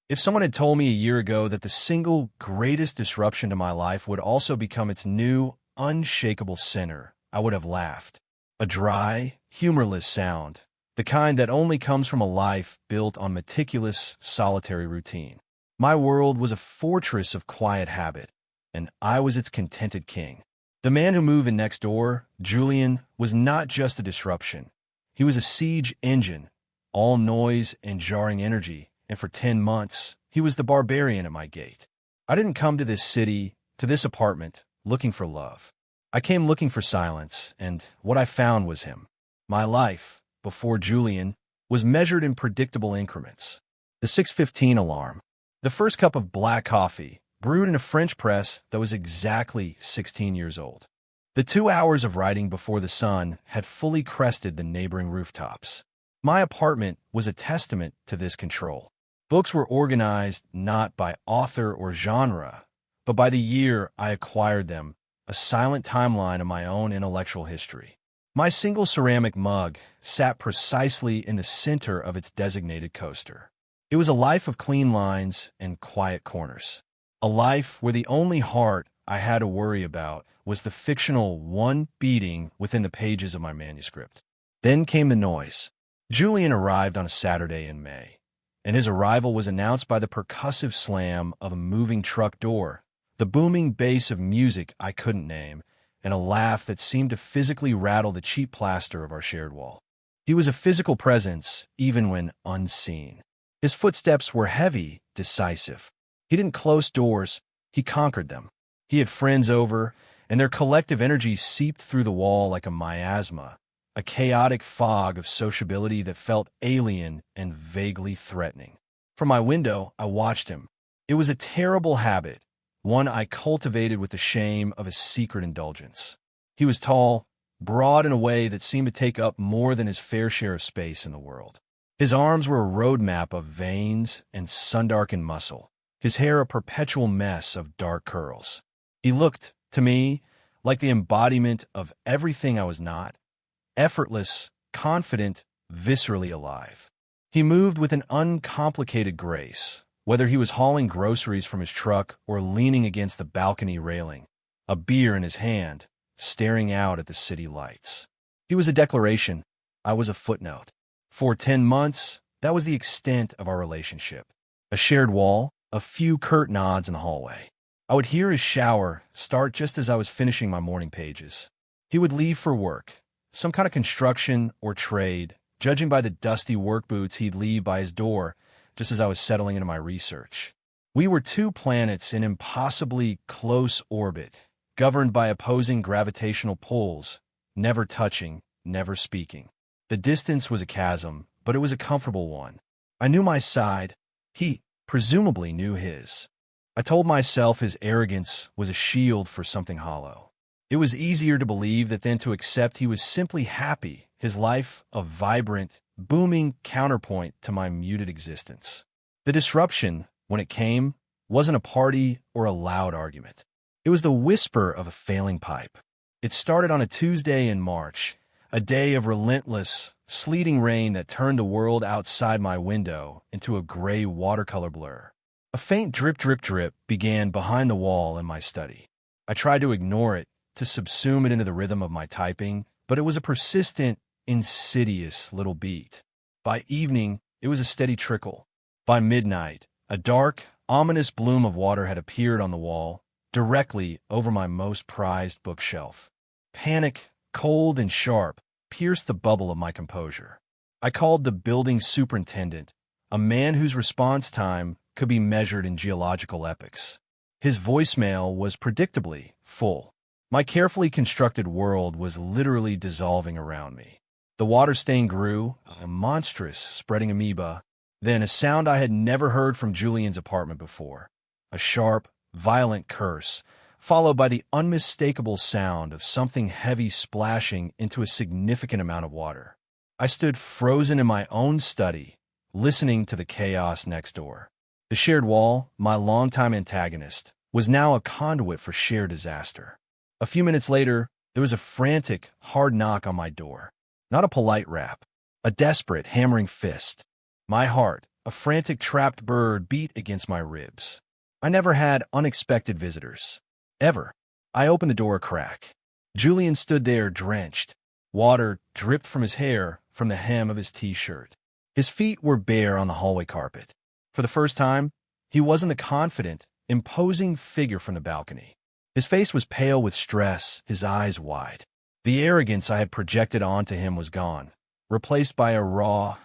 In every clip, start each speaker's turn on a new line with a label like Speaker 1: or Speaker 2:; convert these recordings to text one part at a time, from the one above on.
Speaker 1: If someone had told me a year ago that the single greatest disruption to my life would also become its new, unshakable center, I would have laughed. A dry, humorless sound, the kind that only comes from a life built on meticulous, solitary routine. My world was a fortress of quiet habit, and I was its contented king. The man who moved in next door, Julian, was not just a disruption. He was a siege engine, all noise and jarring energy, and for 10 months, he was the barbarian at my gate. I didn't come to this city, to this apartment, looking for love. I came looking for silence, and what I found was him. My life, before Julian, was measured in predictable increments. The 6:15 alarm. The first cup of black coffee, brewed in a French press that was exactly 16 years old. The 2 hours of writing before the sun had fully crested the neighboring rooftops. My apartment was a testament to this control. Books were organized not by author or genre, but by the year I acquired them, a silent timeline of my own intellectual history. My single ceramic mug sat precisely in the center of its designated coaster. It was a life of clean lines and quiet corners. A life where the only heart I had to worry about was the fictional one beating within the pages of my manuscript. Then came the noise. Julian arrived on a Saturday in May, and his arrival was announced by the percussive slam of a moving truck door, the booming bass of music I couldn't name, and a laugh that seemed to physically rattle the cheap plaster of our shared wall. He was a physical presence, even when unseen. His footsteps were heavy, decisive. He didn't close doors, he conquered them. He had friends over, and their collective energy seeped through the wall like a miasma, a chaotic fog of sociability that felt alien and vaguely threatening. From my window, I watched him. It was a terrible habit, one I cultivated with the shame of a secret indulgence. He was tall, broad in a way that seemed to take up more than his fair share of space in the world. His arms were a roadmap of veins and sun-darkened muscle, his hair a perpetual mess of dark curls. He looked, to me, like the embodiment of everything I was not: effortless, confident, viscerally alive. He moved with an uncomplicated grace, whether he was hauling groceries from his truck or leaning against the balcony railing, a beer in his hand, staring out at the city lights. He was a declaration, I was a footnote. For 10 months, that was the extent of our relationship. A shared wall, a few curt nods in the hallway. I would hear his shower start just as I was finishing my morning pages. He would leave for work, some kind of construction or trade, judging by the dusty work boots he'd leave by his door just as I was settling into my research. We were two planets in impossibly close orbit, governed by opposing gravitational pulls, never touching, never speaking. The distance was a chasm, but it was a comfortable one. I knew my side. He presumably knew his. I told myself his arrogance was a shield for something hollow. It was easier to believe that than to accept he was simply happy, his life a vibrant, booming counterpoint to my muted existence. The disruption, when it came, wasn't a party or a loud argument. It was the whisper of a failing pipe. It started on a Tuesday in March, a day of relentless, sleeting rain that turned the world outside my window into a gray watercolor blur. A faint drip, drip, drip began behind the wall in my study. I tried to ignore it, to subsume it into the rhythm of my typing, but it was a persistent, insidious little beat. By evening, it was a steady trickle. By midnight, a dark, ominous bloom of water had appeared on the wall, directly over my most prized bookshelf. Panic, cold and sharp, pierced the bubble of my composure. I called the building superintendent, a man whose response time could be measured in geological epochs. His voicemail was predictably full. My carefully constructed world was literally dissolving around me. The water stain grew, a monstrous, spreading amoeba, then a sound I had never heard from Julian's apartment before, a sharp, violent curse, followed by the unmistakable sound of something heavy splashing into a significant amount of water. I stood frozen in my own study, listening to the chaos next door. The shared wall, my longtime antagonist, was now a conduit for shared disaster. A few minutes later, there was a frantic, hard knock on my door. Not a polite rap, a desperate, hammering fist. My heart, A frantic trapped bird beat against my ribs. I never had unexpected visitors. Ever. I opened the door a crack. Julian stood there drenched. Water dripped from his hair, from the hem of his t-shirt. His feet were bare on the hallway carpet. For the first time, he wasn't the confident, imposing figure from the balcony. His face was pale with stress, his eyes wide. The arrogance I had projected onto him was gone, replaced by a raw,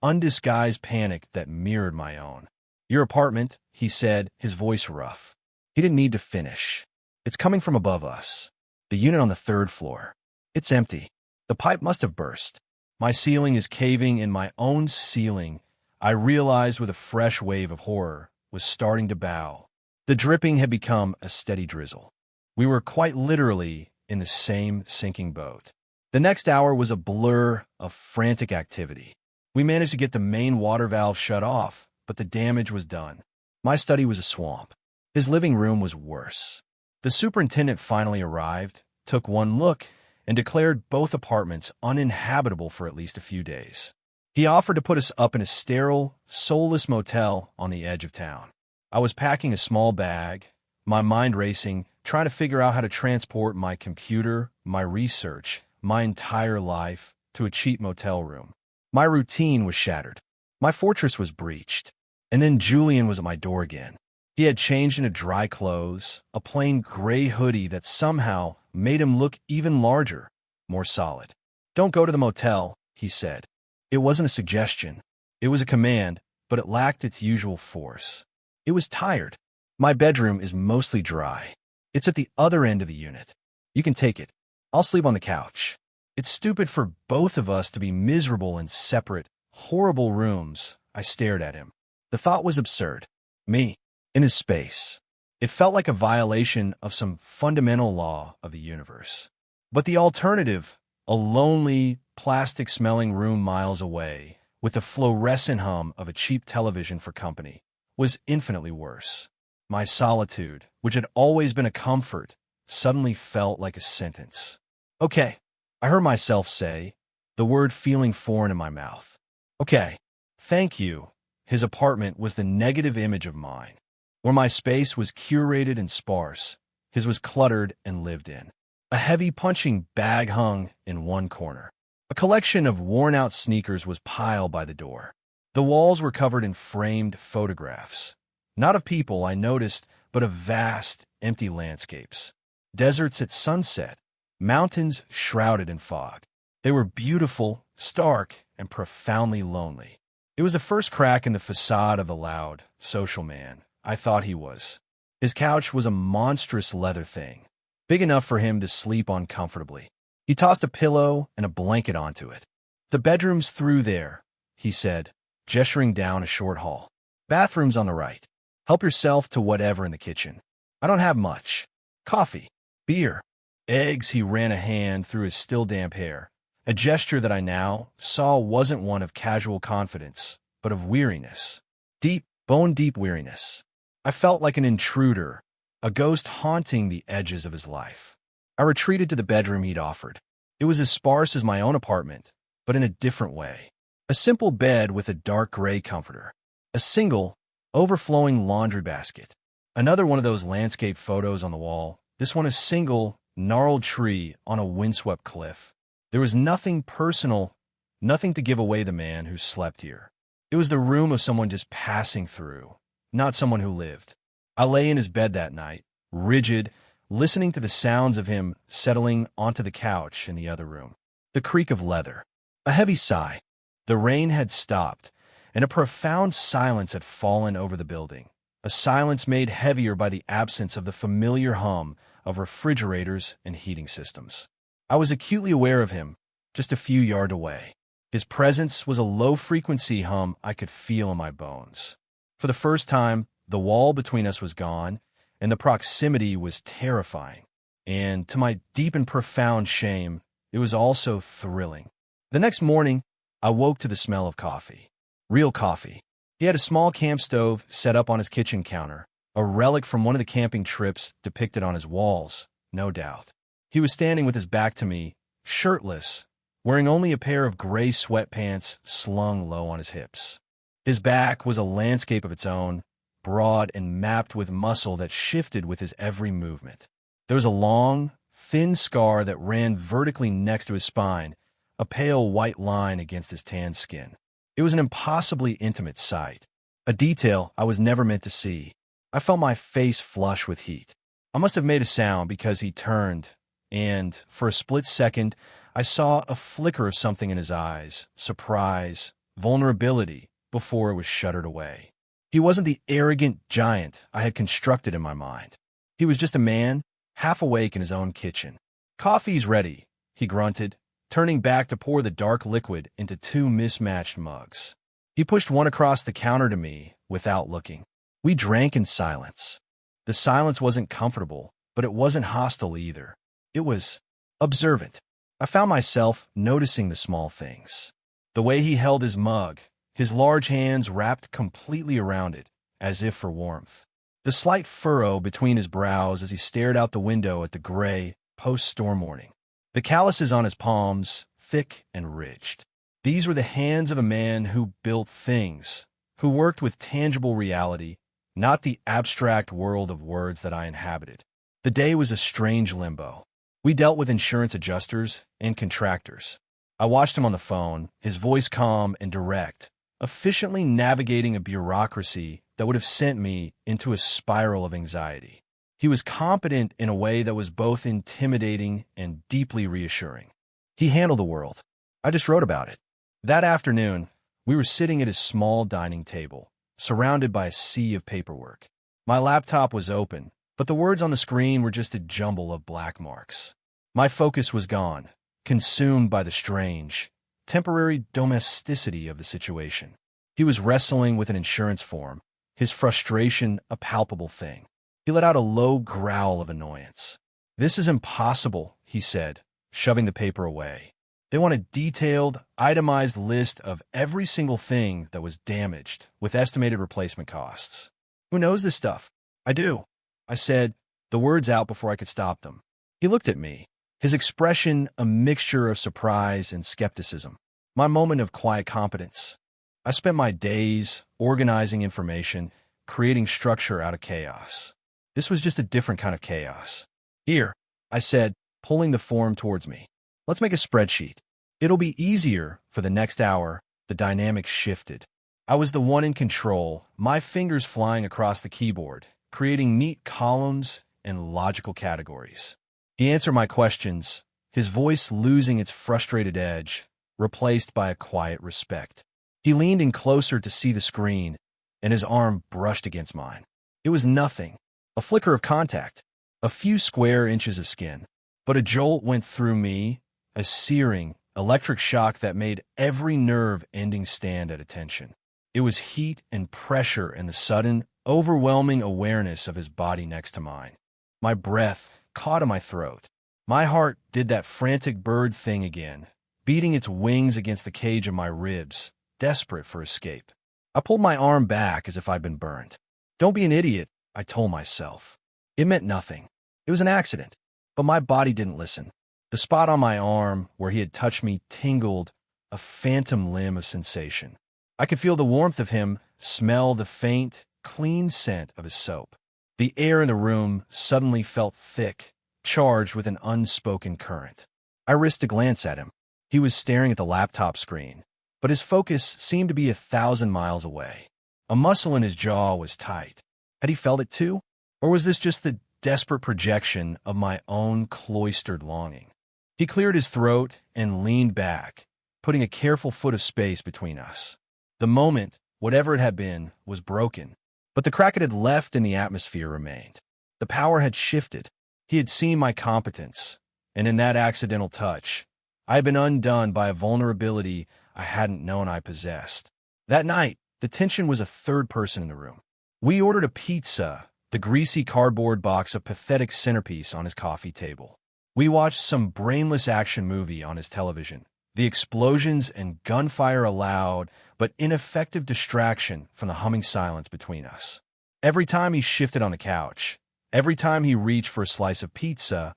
Speaker 1: undisguised panic that mirrored my own. "Your apartment," he said, his voice rough. He didn't need to finish. "It's coming from above us. The unit on the 3rd floor. It's empty. The pipe must have burst. My ceiling is caving in. My own ceiling," I realized with a fresh wave of horror, was starting to bow. The dripping had become a steady drizzle. We were quite literally in the same sinking boat. The next hour was a blur of frantic activity. We managed to get the main water valve shut off, but the damage was done. My study was a swamp. His living room was worse. The superintendent finally arrived, took one look, and declared both apartments uninhabitable for at least a few days. He offered to put us up in a sterile, soulless motel on the edge of town. I was packing a small bag, my mind racing, trying to figure out how to transport my computer, my research, my entire life to a cheap motel room. My routine was shattered. My fortress was breached. And then Julian was at my door again. He had changed into dry clothes, a plain gray hoodie that somehow made him look even larger, more solid. "Don't go to the motel," he said. It wasn't a suggestion. It was a command, but it lacked its usual force. It was tired. "My bedroom is mostly dry. It's at the other end of the unit. You can take it. I'll sleep on the couch." It's stupid for both of us to be miserable in separate, horrible rooms. I stared at him. The thought was absurd. Me, in his space. It felt like a violation of some fundamental law of the universe. But the alternative, a lonely, plastic-smelling room miles away, with the fluorescent hum of a cheap television for company, was infinitely worse. My solitude, which had always been a comfort, suddenly felt like a sentence. "Okay," I heard myself say, the word feeling foreign in my mouth. "Okay, thank you." His apartment was the negative image of mine. Where my space was curated and sparse, his was cluttered and lived in. A heavy punching bag hung in one corner. A collection of worn-out sneakers was piled by the door. The walls were covered in framed photographs. Not of people, I noticed, but of vast, empty landscapes. Deserts at sunset, mountains shrouded in fog. They were beautiful, stark, and profoundly lonely. It was the first crack in the facade of the loud, social man I thought he was. His couch was a monstrous leather thing, big enough for him to sleep on comfortably. He tossed a pillow and a blanket onto it. "The bedroom's through there," he said, gesturing down a short hall. "Bathroom's on the right. Help yourself to whatever in the kitchen. I don't have much. Coffee, beer, eggs." He ran a hand through his still damp hair, a gesture that I now saw wasn't one of casual confidence, but of weariness. Deep, bone-deep weariness. I felt like an intruder, a ghost haunting the edges of his life. I retreated to the bedroom he'd offered. It was as sparse as my own apartment, but in a different way. A simple bed with a dark gray comforter. A single, overflowing laundry basket. Another one of those landscape photos on the wall. This one a single, gnarled tree on a windswept cliff. There was nothing personal, nothing to give away the man who slept here. It was the room of someone just passing through, not someone who lived. I lay in his bed that night, rigid, listening to the sounds of him settling onto the couch in the other room. The creak of leather. A heavy sigh. The rain had stopped, and a profound silence had fallen over the building. A silence made heavier by the absence of the familiar hum of refrigerators and heating systems. I was acutely aware of him, just a few yards away. His presence was a low-frequency hum I could feel in my bones. For the first time, the wall between us was gone, and the proximity was terrifying. And to my deep and profound shame, it was also thrilling. The next morning, I woke to the smell of coffee. Real coffee. He had a small camp stove set up on his kitchen counter, a relic from one of the camping trips depicted on his walls, no doubt. He was standing with his back to me, shirtless, wearing only a pair of gray sweatpants slung low on his hips. His back was a landscape of its own, broad and mapped with muscle that shifted with his every movement. There was a long, thin scar that ran vertically next to his spine, a pale white line against his tan skin. It was an impossibly intimate sight, a detail I was never meant to see. I felt my face flush with heat. I must have made a sound because he turned, and, for a split second, I saw a flicker of something in his eyes, surprise, vulnerability, before it was shuttered away. He wasn't the arrogant giant I had constructed in my mind. He was just a man, half awake in his own kitchen. "Coffee's ready," he grunted, turning back to pour the dark liquid into two mismatched mugs. He pushed one across the counter to me without looking. We drank in silence. The silence wasn't comfortable, but it wasn't hostile either. It was observant. I found myself noticing the small things. The way he held his mug, his large hands wrapped completely around it, as if for warmth. The slight furrow between his brows as he stared out the window at the gray, post-storm morning. The calluses on his palms, thick and ridged. These were the hands of a man who built things, who worked with tangible reality, not the abstract world of words that I inhabited. The day was a strange limbo. We dealt with insurance adjusters and contractors. I watched him on the phone, his voice calm and direct, efficiently navigating a bureaucracy that would have sent me into a spiral of anxiety. He was competent in a way that was both intimidating and deeply reassuring. He handled the world. I just wrote about it. That afternoon, we were sitting at his small dining table, surrounded by a sea of paperwork. My laptop was open, but the words on the screen were just a jumble of black marks. My focus was gone, consumed by the strange, temporary domesticity of the situation. He was wrestling with an insurance form, his frustration a palpable thing. He let out a low growl of annoyance. "This is impossible," he said, shoving the paper away. "They want a detailed, itemized list of every single thing that was damaged, with estimated replacement costs." "Who knows this stuff?" "I do," I said, the words out before I could stop them. He looked at me, his expression a mixture of surprise and skepticism. My moment of quiet competence. I spent my days organizing information, creating structure out of chaos. This was just a different kind of chaos. "Here," I said, pulling the form towards me. "Let's make a spreadsheet. It'll be easier for the next hour." The dynamic shifted. I was the one in control, my fingers flying across the keyboard, creating neat columns and logical categories. He answered my questions, his voice losing its frustrated edge, replaced by a quiet respect. He leaned in closer to see the screen, and his arm brushed against mine. It was nothing. A flicker of contact, a few square inches of skin. But a jolt went through me, a searing, electric shock that made every nerve ending stand at attention. It was heat and pressure and the sudden, overwhelming awareness of his body next to mine. My breath caught in my throat. My heart did that frantic bird thing again, beating its wings against the cage of my ribs, desperate for escape. I pulled my arm back as if I'd been burned. "Don't be an idiot," I told myself. It meant nothing. It was an accident. But my body didn't listen. The spot on my arm where he had touched me tingled, a phantom limb of sensation. I could feel the warmth of him, smell the faint, clean scent of his soap. The air in the room suddenly felt thick, charged with an unspoken current. I risked a glance at him. He was staring at the laptop screen, but his focus seemed to be 1,000 miles away. A muscle in his jaw was tight. Had he felt it too? Or was this just the desperate projection of my own cloistered longing? He cleared his throat and leaned back, putting a careful foot of space between us. The moment, whatever it had been, was broken, but the crack it had left in the atmosphere remained. The power had shifted. He had seen my competence, and in that accidental touch, I had been undone by a vulnerability I hadn't known I possessed. That night, the tension was a third person in the room. We ordered a pizza, the greasy cardboard box a pathetic centerpiece on his coffee table. We watched some brainless action movie on his television, the explosions and gunfire a loud but ineffective distraction from the humming silence between us. Every time he shifted on the couch, every time he reached for a slice of pizza,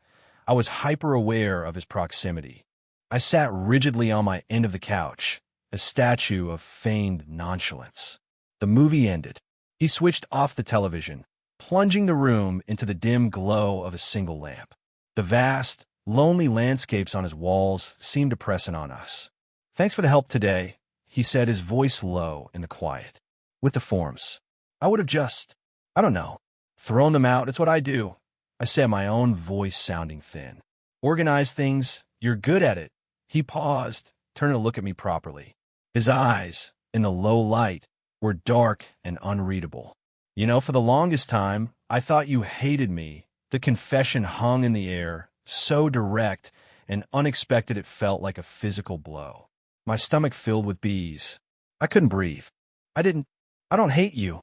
Speaker 1: I was hyper-aware of his proximity. I sat rigidly on my end of the couch, a statue of feigned nonchalance. The movie ended. He switched off the television, plunging the room into the dim glow of a single lamp. The vast, lonely landscapes on his walls seemed to press in on us. "Thanks for the help today," he said, his voice low in the quiet. "With the forms. I would have just, I don't know, thrown them out. It's what I do," I said, my own voice sounding thin. "Organize things. You're good at it." He paused, turning to look at me properly. His eyes, in the low light, were dark and unreadable. "You know, for the longest time, I thought you hated me." The confession hung in the air, so direct and unexpected it felt like a physical blow. My stomach filled with bees. I couldn't breathe. I don't hate you,"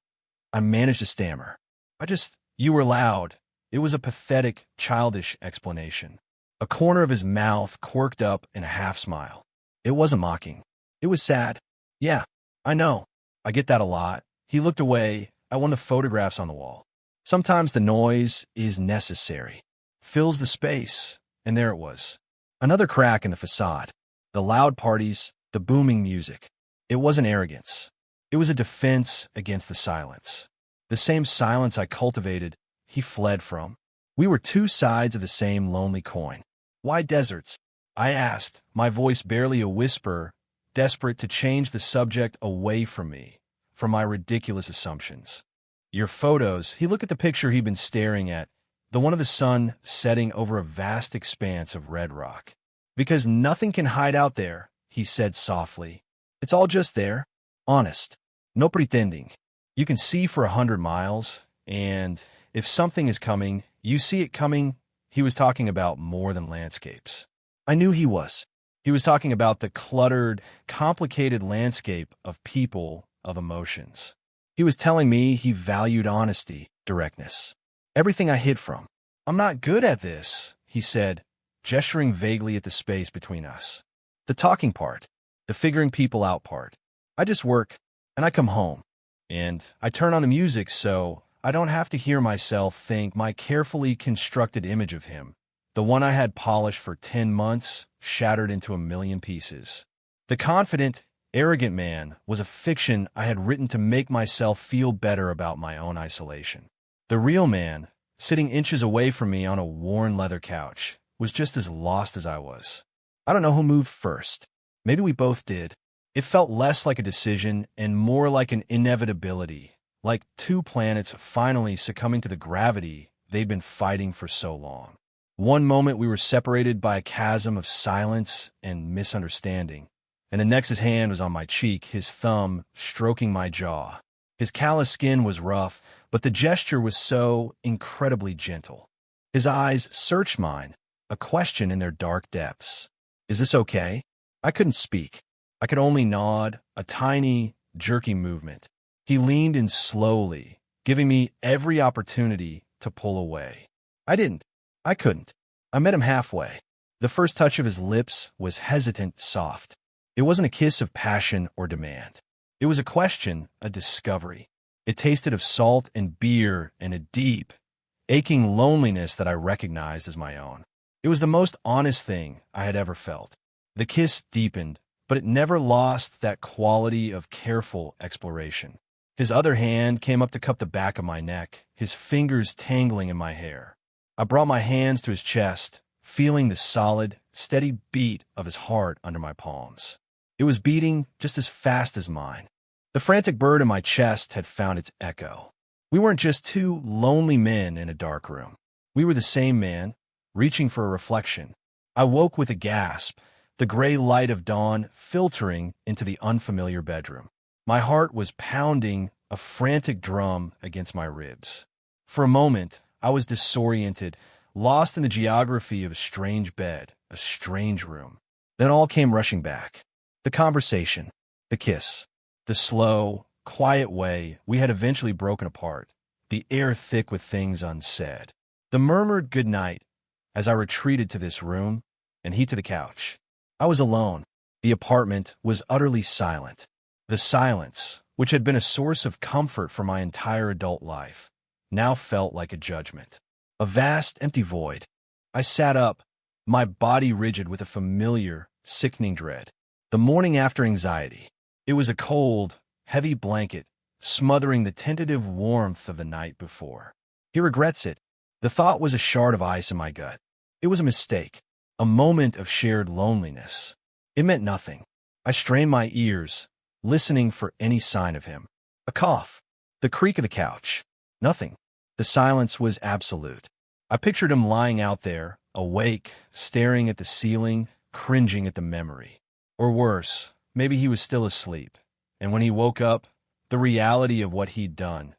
Speaker 1: I managed to stammer. You were loud." It was a pathetic, childish explanation. A corner of his mouth quirked up in a half-smile. It wasn't mocking. It was sad. "Yeah, I know. I get that a lot." He looked away at one of the photographs on the wall. "Sometimes the noise is necessary. Fills the space." And there it was. Another crack in the facade. The loud parties, the booming music. It wasn't arrogance. It was a defense against the silence. The same silence I cultivated, he fled from. We were two sides of the same lonely coin. "Why deserts?" I asked, my voice barely a whisper, desperate to change the subject away from me, from my ridiculous assumptions. "Your photos." He looked at the picture he'd been staring at, the one of the sun setting over a vast expanse of red rock. "Because nothing can hide out there," he said softly. "It's all just there. Honest. No pretending. You can see for 100 miles, and if something is coming, you see it coming." He was talking about more than landscapes. I knew he was. He was talking about the cluttered, complicated landscape of people, of emotions. He was telling me he valued honesty, directness. Everything I hid from. "I'm not good at this," he said, gesturing vaguely at the space between us. "The talking part. The figuring people out part. I just work, and I come home. And I turn on the music so I don't have to hear myself think." My carefully constructed image of him, the one I had polished for 10 months, shattered into a million pieces. The confident, arrogant man was a fiction I had written to make myself feel better about my own isolation. The real man, sitting inches away from me on a worn leather couch, was just as lost as I was. I don't know who moved first. Maybe we both did. It felt less like a decision and more like an inevitability, like two planets finally succumbing to the gravity they'd been fighting for so long. One moment we were separated by a chasm of silence and misunderstanding, and the next his hand was on my cheek, his thumb stroking my jaw. His callous skin was rough, but the gesture was so incredibly gentle. His eyes searched mine, a question in their dark depths. "Is this okay?" I couldn't speak. I could only nod, a tiny, jerky movement. He leaned in slowly, giving me every opportunity to pull away. I didn't. I couldn't. I met him halfway. The first touch of his lips was hesitant, soft. It wasn't a kiss of passion or demand. It was a question, a discovery. It tasted of salt and beer and a deep, aching loneliness that I recognized as my own. It was the most honest thing I had ever felt. The kiss deepened, but it never lost that quality of careful exploration. His other hand came up to cup the back of my neck, his fingers tangling in my hair. I brought my hands to his chest, feeling the solid, steady beat of his heart under my palms. It was beating just as fast as mine. The frantic bird in my chest had found its echo. We weren't just two lonely men in a dark room. We were the same man, reaching for a reflection. I woke with a gasp, the gray light of dawn filtering into the unfamiliar bedroom. My heart was pounding a frantic drum against my ribs. For a moment, I was disoriented, lost in the geography of a strange bed, a strange room. Then all came rushing back. The conversation, the kiss, the slow, quiet way we had eventually broken apart, the air thick with things unsaid. The murmured goodnight as I retreated to this room, and he to the couch. I was alone. The apartment was utterly silent. The silence, which had been a source of comfort for my entire adult life, now felt like a judgment. A vast, empty void. I sat up, my body rigid with a familiar, sickening dread. The The morning after anxiety. It was a cold, heavy blanket, smothering the tentative warmth of the night before. He regrets it. The thought was a shard of ice in my gut. It was a mistake, a moment of shared loneliness. It meant nothing. I strained my ears, listening for any sign of him. A cough. The creak of the couch. Nothing. The silence was absolute. I pictured him lying out there, awake, staring at the ceiling, cringing at the memory. Or worse, maybe he was still asleep. And when he woke up, the reality of what he'd done,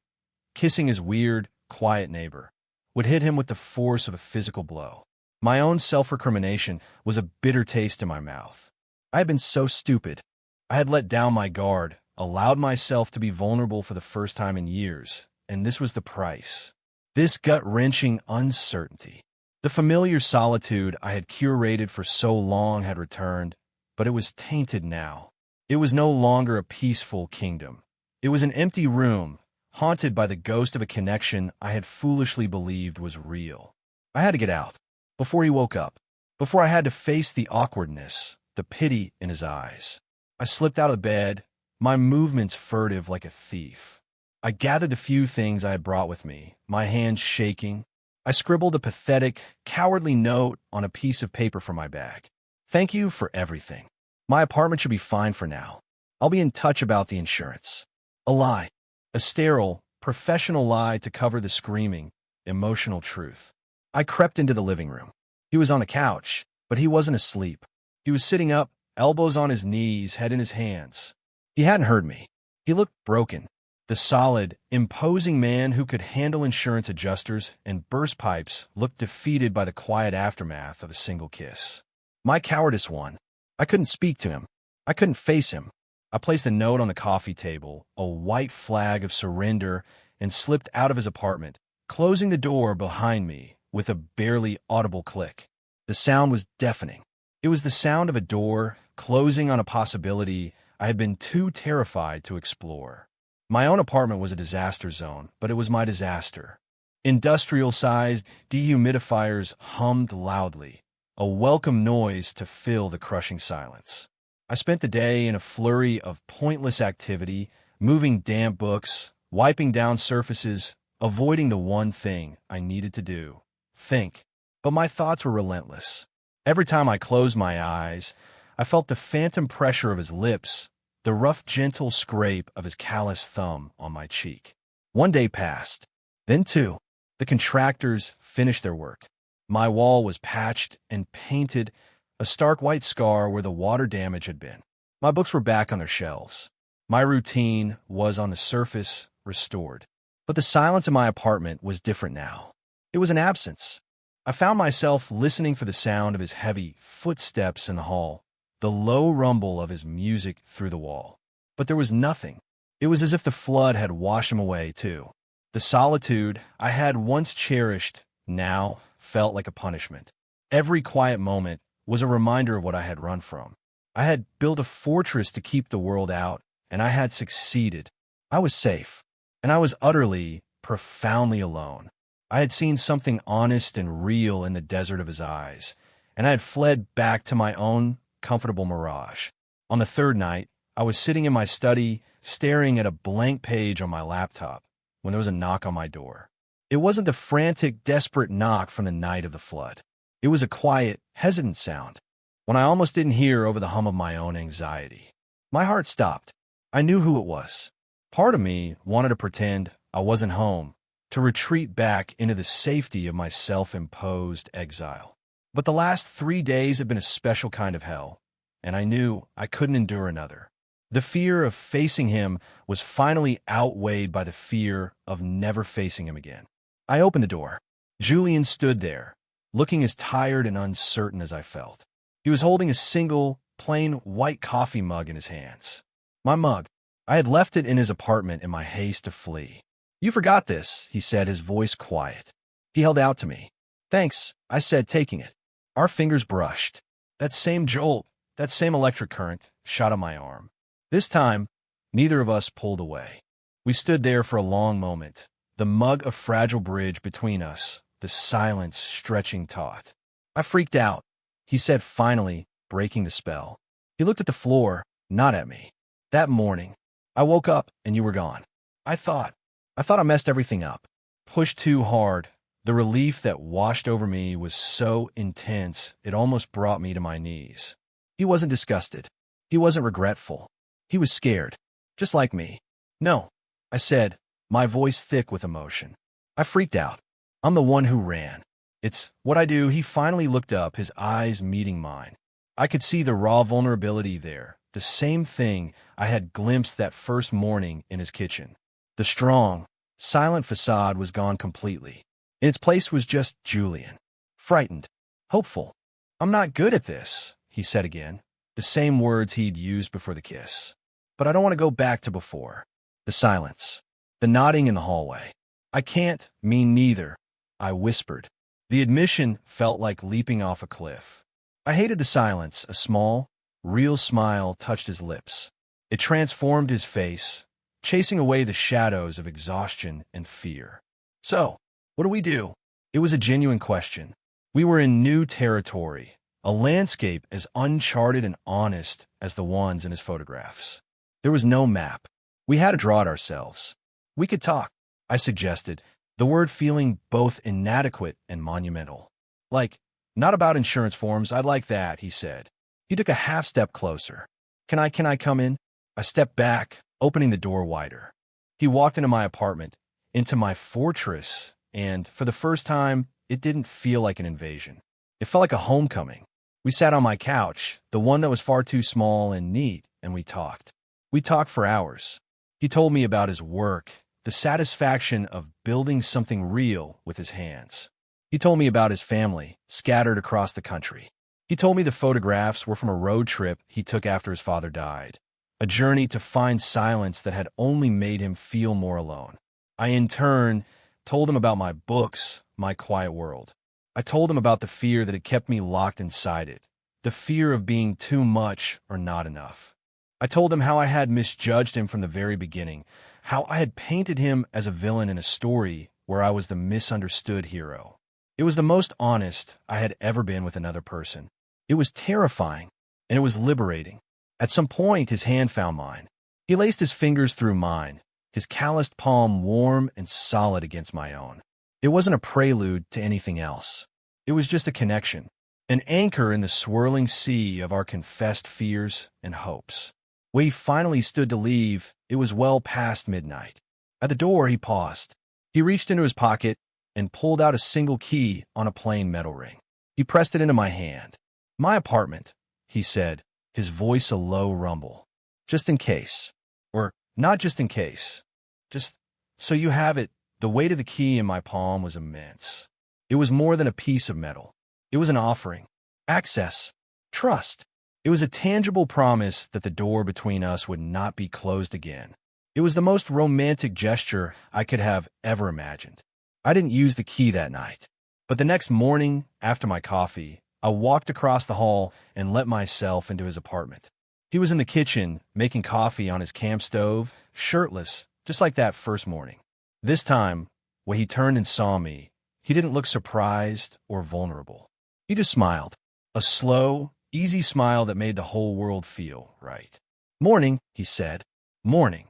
Speaker 1: kissing his weird, quiet neighbor, would hit him with the force of a physical blow. My own self-recrimination was a bitter taste in my mouth. I had been so stupid. I had let down my guard, allowed myself to be vulnerable for the first time in years, and this was the price. This gut-wrenching uncertainty. The familiar solitude I had curated for so long had returned, but it was tainted now. It was no longer a peaceful kingdom. It was an empty room, haunted by the ghost of a connection I had foolishly believed was real. I had to get out, before he woke up, before I had to face the awkwardness, the pity in his eyes. I slipped out of bed, my movements furtive like a thief. I gathered the few things I had brought with me, my hands shaking. I scribbled a pathetic, cowardly note on a piece of paper from my bag. Thank you for everything. My apartment should be fine for now. I'll be in touch about the insurance. A lie. A sterile, professional lie to cover the screaming, emotional truth. I crept into the living room. He was on the couch, but he wasn't asleep. He was sitting up, elbows on his knees, head in his hands. He hadn't heard me. He looked broken. The solid, imposing man who could handle insurance adjusters and burst pipes looked defeated by the quiet aftermath of a single kiss. My cowardice won. I couldn't speak to him. I couldn't face him. I placed a note on the coffee table, a white flag of surrender, and slipped out of his apartment, closing the door behind me with a barely audible click. The sound was deafening. It was the sound of a door closing on a possibility I had been too terrified to explore. My own apartment was a disaster zone, but it was my disaster. Industrial-sized dehumidifiers hummed loudly, a welcome noise to fill the crushing silence. I spent the day in a flurry of pointless activity, moving damp books, wiping down surfaces, avoiding the one thing I needed to do, think. But my thoughts were relentless. Every time I closed my eyes, I felt the phantom pressure of his lips, the rough, gentle scrape of his callous thumb on my cheek. One day passed. Then two. The contractors finished their work. My wall was patched and painted, a stark white scar where the water damage had been. My books were back on their shelves. My routine was, on the surface, restored. But the silence in my apartment was different now. It was an absence. I found myself listening for the sound of his heavy footsteps in the hall, the low rumble of his music through the wall. But there was nothing. It was as if the flood had washed him away, too. The solitude I had once cherished now felt like a punishment. Every quiet moment was a reminder of what I had run from. I had built a fortress to keep the world out, and I had succeeded. I was safe, and I was utterly, profoundly alone. I had seen something honest and real in the desert of his eyes, and I had fled back to my own comfortable mirage. On the third night, I was sitting in my study, staring at a blank page on my laptop, when there was a knock on my door. It wasn't the frantic, desperate knock from the night of the flood. It was a quiet, hesitant sound, one I almost didn't hear over the hum of my own anxiety. My heart stopped. I knew who it was. Part of me wanted to pretend I wasn't home, to retreat back into the safety of my self-imposed exile. But the last 3 days had been a special kind of hell, and I knew I couldn't endure another. The fear of facing him was finally outweighed by the fear of never facing him again. I opened the door. Julian stood there, looking as tired and uncertain as I felt. He was holding a single, plain white coffee mug in his hands. My mug. I had left it in his apartment in my haste to flee. "You forgot this," he said, his voice quiet. He held out to me. "Thanks," I said, taking it. Our fingers brushed. That same jolt, that same electric current, shot up my arm. This time, neither of us pulled away. We stood there for a long moment, the mug a fragile bridge between us, the silence stretching taut. "I freaked out," he said finally, breaking the spell. He looked at the floor, not at me. That morning, I woke up and you were gone. I thought I messed everything up. Pushed too hard. The relief that washed over me was so intense, it almost brought me to my knees. He wasn't disgusted. He wasn't regretful. He was scared, just like me. No, I said, my voice thick with emotion. I freaked out. I'm the one who ran. It's what I do. He finally looked up, his eyes meeting mine. I could see the raw vulnerability there, the same thing I had glimpsed that first morning in his kitchen. The strong, silent facade was gone completely. In its place was just Julian. Frightened. Hopeful. I'm not good at this, he said again. The same words he'd used before the kiss. But I don't want to go back to before. The silence. The nodding in the hallway. I can't, me neither, I whispered. The admission felt like leaping off a cliff. I hated the silence. A small, real smile touched his lips. It transformed his face, chasing away the shadows of exhaustion and fear. So, what do we do? It was a genuine question. We were in new territory, a landscape as uncharted and honest as the ones in his photographs. There was no map. We had to draw it ourselves. We could talk, I suggested, the word feeling both inadequate and monumental. Like, not about insurance forms, I'd like that, he said. He took a half step closer. Can I come in? I stepped back, opening the door wider. He walked into my apartment, into my fortress, and for the first time, it didn't feel like an invasion. It felt like a homecoming. We sat on my couch, the one that was far too small and neat, and we talked. We talked for hours. He told me about his work, the satisfaction of building something real with his hands. He told me about his family, scattered across the country. He told me the photographs were from a road trip he took after his father died, a journey to find silence that had only made him feel more alone. I, in turn, told him about my books, my quiet world. I told him about the fear that had kept me locked inside it, the fear of being too much or not enough. I told him how I had misjudged him from the very beginning, how I had painted him as a villain in a story where I was the misunderstood hero. It was the most honest I had ever been with another person. It was terrifying, and it was liberating. At some point, his hand found mine. He laced his fingers through mine, his calloused palm warm and solid against my own. It wasn't a prelude to anything else. It was just a connection, an anchor in the swirling sea of our confessed fears and hopes. When he finally stood to leave, it was well past midnight. At the door, he paused. He reached into his pocket and pulled out a single key on a plain metal ring. He pressed it into my hand. My apartment, he said, his voice a low rumble. Just in case. Or not just in case. Just so you have it. The weight of the key in my palm was immense. It was more than a piece of metal. It was an offering. Access. Trust. It was a tangible promise that the door between us would not be closed again. It was the most romantic gesture I could have ever imagined. I didn't use the key that night. But the next morning, after my coffee, I walked across the hall and let myself into his apartment. He was in the kitchen, making coffee on his camp stove, shirtless, just like that first morning. This time, when he turned and saw me, he didn't look surprised or vulnerable. He just smiled, a slow, easy smile that made the whole world feel right. "Morning," he said. "Morning,"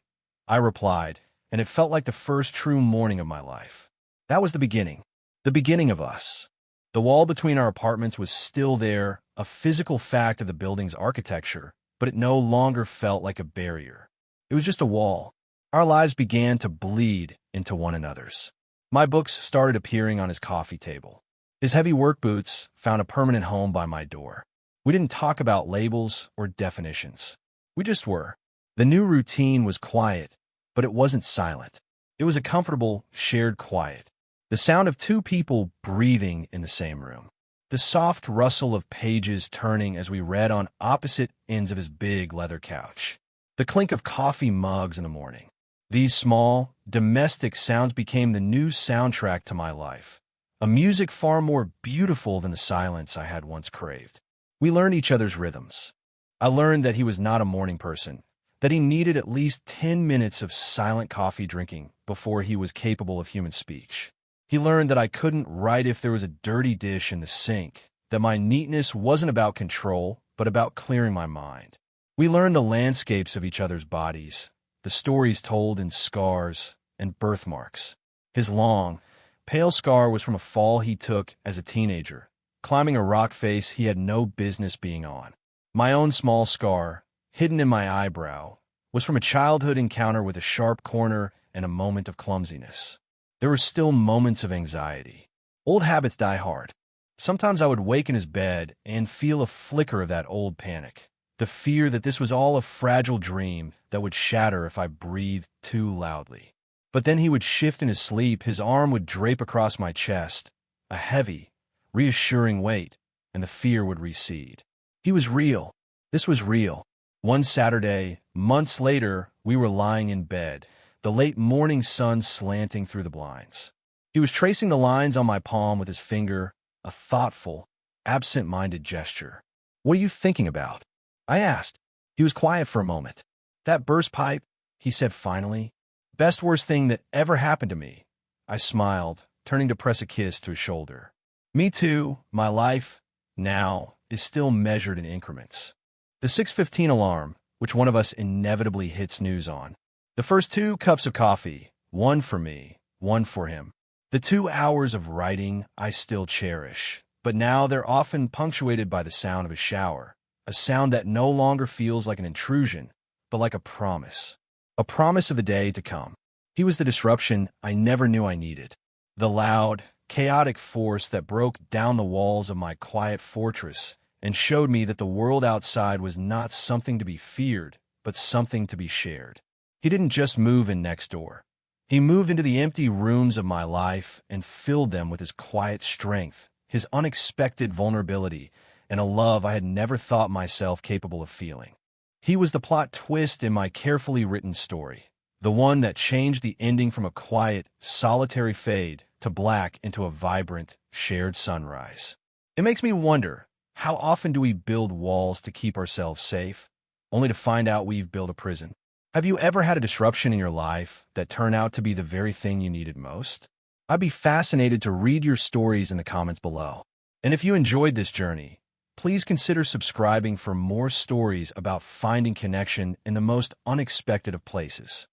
Speaker 1: I replied, and it felt like the first true morning of my life. That was the beginning of us. The wall between our apartments was still there, a physical fact of the building's architecture, but it no longer felt like a barrier. It was just a wall. Our lives began to bleed into one another's. My books started appearing on his coffee table. His heavy work boots found a permanent home by my door. We didn't talk about labels or definitions. We just were. The new routine was quiet, but it wasn't silent. It was a comfortable, shared quiet. The sound of two people breathing in the same room. The soft rustle of pages turning as we read on opposite ends of his big leather couch. The clink of coffee mugs in the morning. These small, domestic sounds became the new soundtrack to my life. A music far more beautiful than the silence I had once craved. We learned each other's rhythms. I learned that he was not a morning person, that he needed at least 10 minutes of silent coffee drinking before he was capable of human speech. He learned that I couldn't write if there was a dirty dish in the sink, that my neatness wasn't about control, but about clearing my mind. We learned the landscapes of each other's bodies, the stories told in scars and birthmarks. His long, pale scar was from a fall he took as a teenager, climbing a rock face he had no business being on. My own small scar, hidden in my eyebrow, was from a childhood encounter with a sharp corner and a moment of clumsiness. There were still moments of anxiety. Old habits die hard. Sometimes I would wake in his bed and feel a flicker of that old panic, the fear that this was all a fragile dream that would shatter if I breathed too loudly. But then he would shift in his sleep, his arm would drape across my chest, a heavy, reassuring weight, and the fear would recede. He was real. This was real. One Saturday, months later, we were lying in bed, the late morning sun slanting through the blinds. He was tracing the lines on my palm with his finger, a thoughtful, absent-minded gesture. "What are you thinking about?" I asked. He was quiet for a moment. "That burst pipe," he said finally. "Best worst thing that ever happened to me." I smiled, turning to press a kiss to his shoulder. Me too. My life, now, is still measured in increments. The 6:15 alarm, which one of us inevitably hit snooze on. The first 2 cups of coffee, one for me, one for him. The 2 hours of writing I still cherish, but now they're often punctuated by the sound of a shower, a sound that no longer feels like an intrusion, but like a promise of the day to come. He was the disruption I never knew I needed, the loud, chaotic force that broke down the walls of my quiet fortress and showed me that the world outside was not something to be feared, but something to be shared. He didn't just move in next door. He moved into the empty rooms of my life and filled them with his quiet strength, his unexpected vulnerability, and a love I had never thought myself capable of feeling. He was the plot twist in my carefully written story, the one that changed the ending from a quiet, solitary fade to black into a vibrant, shared sunrise. It makes me wonder, how often do we build walls to keep ourselves safe, only to find out we've built a prison? Have you ever had a disruption in your life that turned out to be the very thing you needed most? I'd be fascinated to read your stories in the comments below. And if you enjoyed this journey, please consider subscribing for more stories about finding connection in the most unexpected of places.